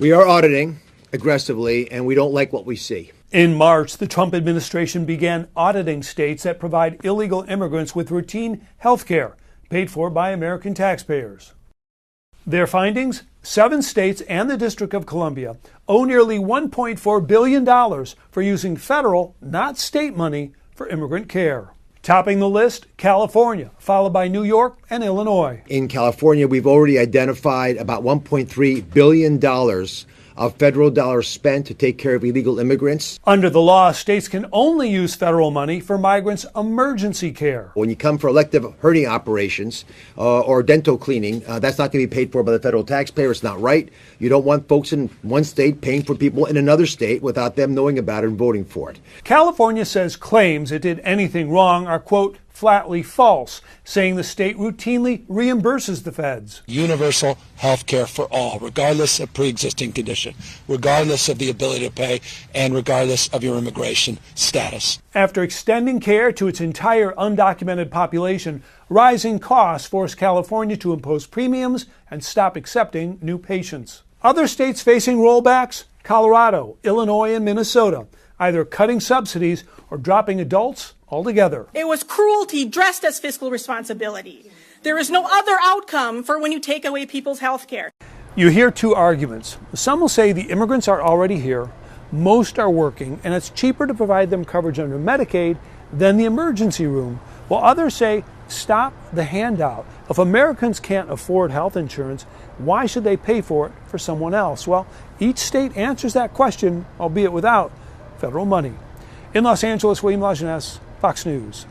We are auditing aggressively, and we don't like what we see. In March, the Trump administration began auditing states that provide illegal immigrants with routine health care paid for by American taxpayers. Their findings? 7 states and the District of Columbia owe nearly $1.4 billion for using federal, not state money for immigrant care. Topping the list, California, followed by New York and Illinois. In California, we've already identified about $1.3 billion of federal dollars spent to take care of illegal immigrants. Under the law, states can only use federal money for migrants' emergency care. When you come for elective hernia operations or dental cleaning, that's not going to be paid for by the federal taxpayer. It's not right. You don't want folks in one state paying for people in another state without them knowing about it and voting for it. California says claims it did anything wrong are, quote, flatly false, saying the state routinely reimburses the feds. Universal health care for all, regardless of pre-existing condition, regardless of the ability to pay, and regardless of your immigration status. After extending care to its entire undocumented population, rising costs forced California to impose premiums and stop accepting new patients. Other states facing rollbacks? Colorado, Illinois, and Minnesota, either cutting subsidies or dropping adults altogether. It was cruelty dressed as fiscal responsibility. There is no other outcome for when you take away people's health care. You hear 2 arguments. Some will say the immigrants are already here, most are working, and it's cheaper to provide them coverage under Medicaid than the emergency room, while others say stop the handout. If Americans can't afford health insurance, why should they pay for it for someone else? Well, each state answers that question, albeit without federal money. In Los Angeles, William Lajeunesse, Fox News.